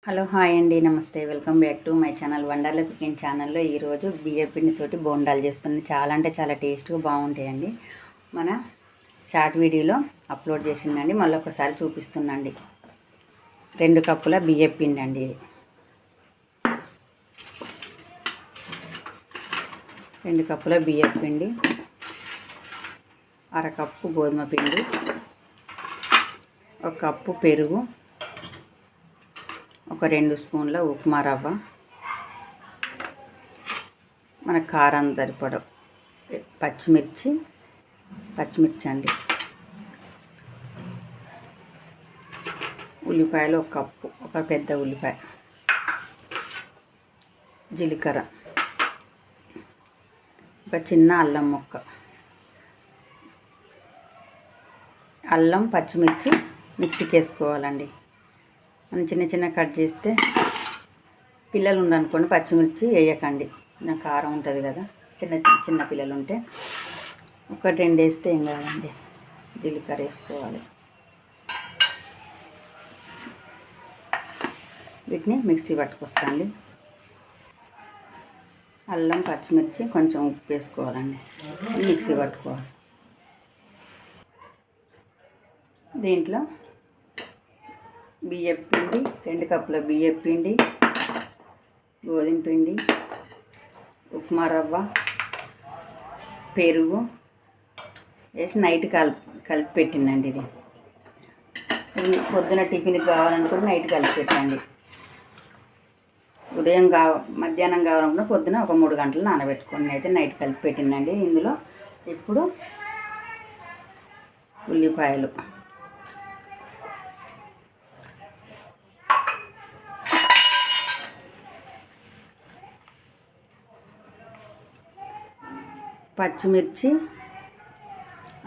Hello hi అండి, నమస్తే. Welcome back to my channel Wonderla cooking ఛానల్లో ఈరోజు బియ్యం పిండితోటి బోండాలు చేస్తున్నాను. చాలా అంటే చాలా టేస్ట్గా బాగుంటాయండి. మన షార్ట్ వీడియోలో అప్లోడ్ చేసిందండి, మళ్ళీ ఒకసారి చూపిస్తున్నాండి. 2 కప్పుల బియ్యం పిండి అండి ఇది. 2 కప్పుల బియ్యం పిండి, 1/2 కప్పు గోధుమ పిండి, 1 కప్పు పెరుగు, ఒక 2 స్పూన్ల ఉప్మా రవ్వ, మన కారం సరిపడ పచ్చిమిర్చి అండి, ఉల్లిపాయలు 1 కప్పు, ఒక పెద్ద ఉల్లిపాయ, జీలకర్ర, ఒక చిన్న అల్లం ముక్క, అల్లం పచ్చిమిర్చి మిక్సీకి వేసుకోవాలండి. మనం చిన్న కట్ చేస్తే, పిల్లలు ఉండనుకోండి పచ్చిమిర్చి వేయకండి, నాకు కారం ఉంటుంది కదా. చిన్న పిల్లలు ఉంటే 1-2 వేస్తే ఏం కాదండి. జీలకర్ర వేసుకోవాలి. వీటిని మిక్సీ పట్టుకొస్తాండి. అల్లం పచ్చిమిర్చి కొంచెం ఉప్పు వేసుకోవాలండి, మిక్సీ పట్టుకోవాలి. దీంట్లో బియ్యం పిండి, 2 కప్పుల బియ్యం పిండి, గోధుమ పిండి, ఉప్మా రవ్వ, పెరుగు వేసి నైట్ కలిపి పెట్టిందండి. ఇది పొద్దున టిఫిన్కి కావాలనుకుంటే నైట్ కలిపి పెట్టండి. మధ్యాహ్నం కావాలనుకుంటే పొద్దున ఒక 3 గంటలు నానబెట్టుకోండి. అయితే నైట్ కలిపి పెట్టిందండి. ఇందులో ఇప్పుడు ఉల్లిపాయలు, పచ్చిమిర్చి,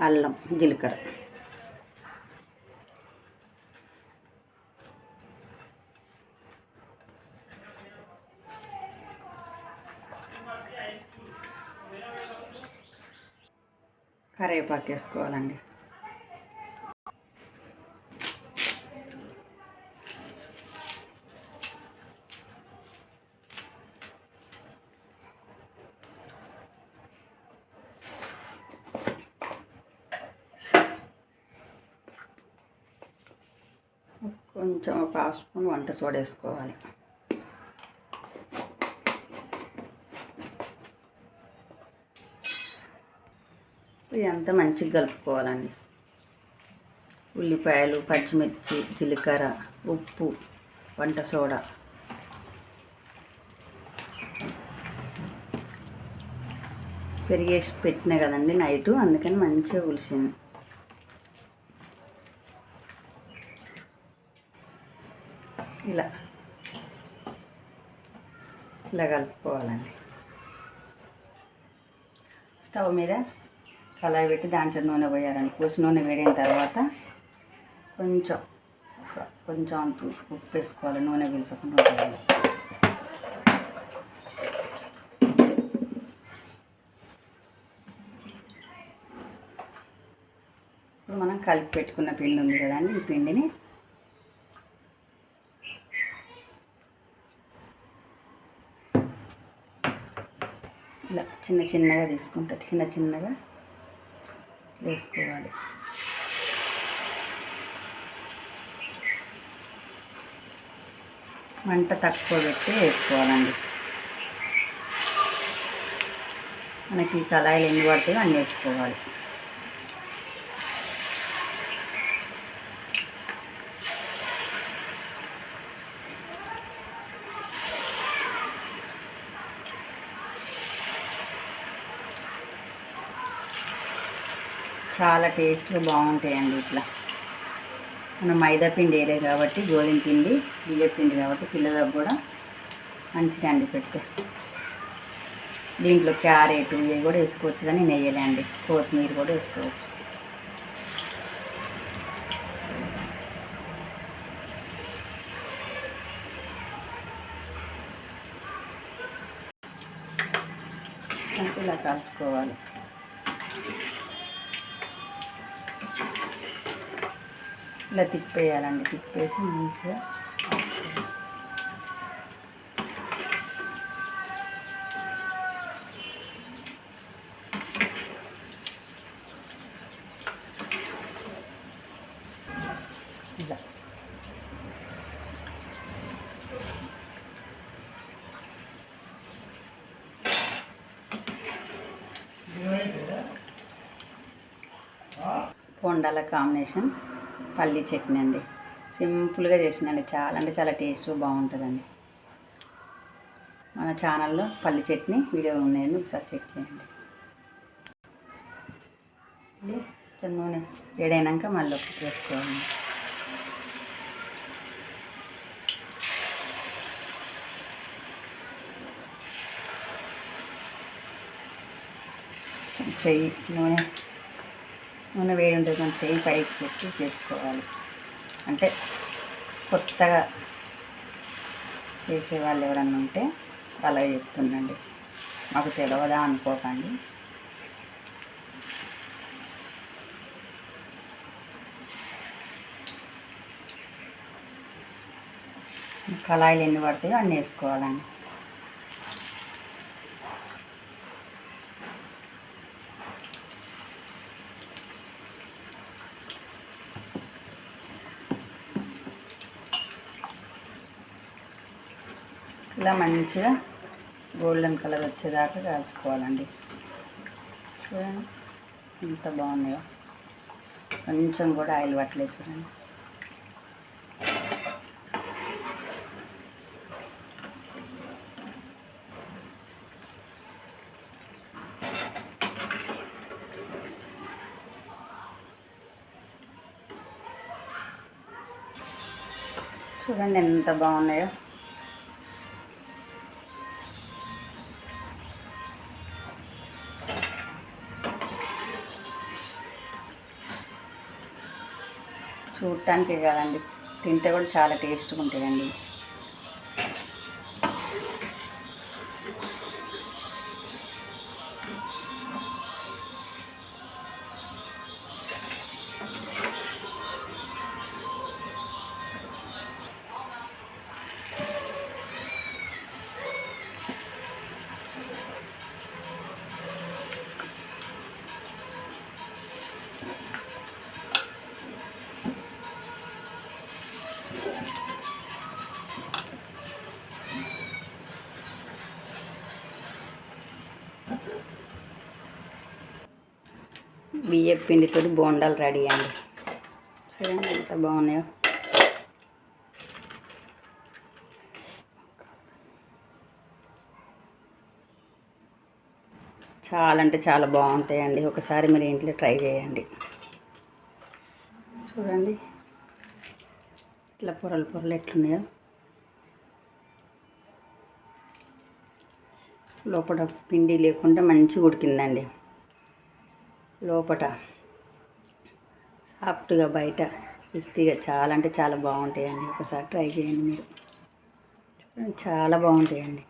అల్లం, జీలకర్ర, కరివేపాకు వేసుకోవాలండి. కొంచెం ఒక 1/2 స్పూన్ వంట సోడా వేసుకోవాలి. ఇదంతా మంచిగా కలుపుకోవాలండి. ఉల్లిపాయలు, పచ్చిమిర్చి, జీలకర్ర, ఉప్పు, వంట సోడా, పెరిగేసి పెట్టినా కదండి నైటు, అందుకని మంచిగా పులిసింది. ఇలా కలుపుకోవాలండి. స్టవ్ మీద కళాయి పెట్టి దాంట్లో నూనె పోయాలండి. పోసి నూనె వేడిన తర్వాత కొంచెం అంత ఉప్పు వేసుకోవాలి, నూనె పీల్చకుండా ఉంటుంది. ఇప్పుడు మనం కలిపి పెట్టుకున్న పిండి ఉంది కదండి, ఈ పిండిని ఇలా చిన్నగా తీసుకుంటే చిన్నగా వేసుకోవాలి. మంట తక్కువ పెట్టి వేసుకోవాలండి. మనకి ఈ కళాయిలు ఎన్ని పడుతుందో అన్నీ వేసుకోవాలి. చాలా టేస్ట్గా బాగుంటాయండి. ఇట్లా మనం మైదా పిండి వేయలేదు కాబట్టి, గోధుమ పిండి, బియ్యం పిండి కాబట్టి పిల్లలకు కూడా మంచిదండి పెడితే. దీంట్లో క్యారెట్ ఇవి కూడా వేసుకోవచ్చు, కానీ నేను వేయలే అండి. కొత్తిమీర కూడా వేసుకోవచ్చు. ఇలా కలుపుకోవాలి. ఇలా తిప్పేయాలండి. తిప్పేసి మంచిగా బొండాల కాంబినేషన్ పల్లీ చట్నీ అండి. సింపుల్గా చేసినండి, చాలా అంటే చాలా టేస్ట్గా బాగుంటుందండి. మన ఛానల్లో పల్లీ చట్నీ వీడియో ఉన్నాయండి, ఒకసారి చెక్ చేయండి. నూనె వేడైనాక మళ్ళీ ఒకటి వేసుకోవాలి. చెయ్యి నూనె వేడి ఉంటుంది, కొంచెం చెయ్యి పైకి పెట్టి చేసుకోవాలి. అంటే కొత్తగా చేసేవాళ్ళు ఎవరన్నా ఉంటే అలాగే చెప్తుండండి, మాకు తెలియదా అనుకోకండి. కళాయిలు ఎన్ని పడతాయో అన్నీ వేసుకోవాలండి. ఇలా మంచిగా గోల్డెన్ కలర్ వచ్చేదాకా కాల్చుకోవాలండి. చూడండి ఎంత బాగున్నాయో, కొంచెం కూడా ఆయిల్ పట్టలేదు చూడండి. చూడండి ఎంత బాగున్నాయో. చూడటానికి కదండి, తింటే కూడా చాలా టేస్ట్గా ఉంటాయండి. బియ్యం పిండితో బోండాలు రెడీ అండి. చూడండి ఎంత బాగున్నాయో. చాలా అంటే చాలా బాగుంటాయండి, ఒకసారి మీరు ఇంట్లో ట్రై చేయండి. చూడండి ఇట్లా పొరలు పొరలు ఎట్లున్నాయో. లోపల పిండి లేకుండా మంచిగా ఉడికిందండి, లోపల సాఫ్ట్గా బయట క్రిస్పీగా, చాలా అంటే చాలా బాగుంటాయండి. ఒకసారి ట్రై చేయండి మీరు, చాలా బాగుంటాయండి.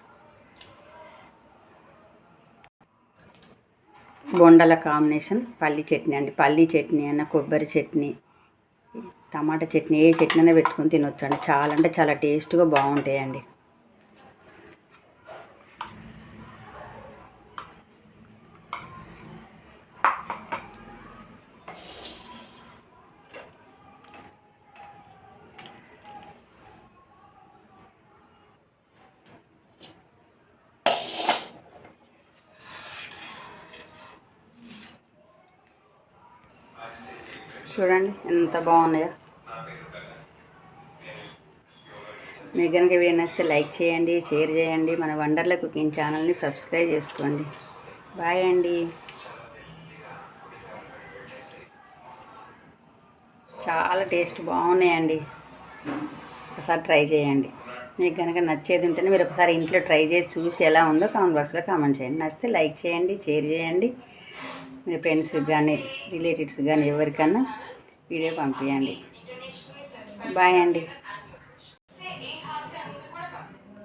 బొండాల కాంబినేషన్ పల్లీ చట్నీ అండి. పల్లీ చట్నీ అయినా, కొబ్బరి చట్నీ, టమాటా చట్నీ, ఏ చట్నీ అయినా పెట్టుకొని తినొచ్చండి. చాలా అంటే చాలా టేస్ట్గా బాగుంటాయండి. చూడండి ఎంత బాగున్నాయో. మీకు కనుక వీడియో నచ్చితే లైక్ చేయండి, షేర్ చేయండి, మన వండర్ల కుకింగ్ ఛానల్ని సబ్స్క్రైబ్ చేసుకోండి. బాయ్ అండి. చాలా టేస్ట్ బాగున్నాయండి, ఒకసారి ట్రై చేయండి. మీకు కనుక నచ్చేది ఉంటేనే మీరు ఒకసారి ఇంట్లో ట్రై చేసి చూసి ఎలా ఉందో కామెంట్ బాక్స్లో కామెంట్ చేయండి. నచ్చితే లైక్ చేయండి, షేర్ చేయండి, మీ ఫ్రెండ్స్కి కానీ రిలేటివ్స్ కానీ ఎవరికన్నా వీడియో పంపించండి. బాయ్ అండి.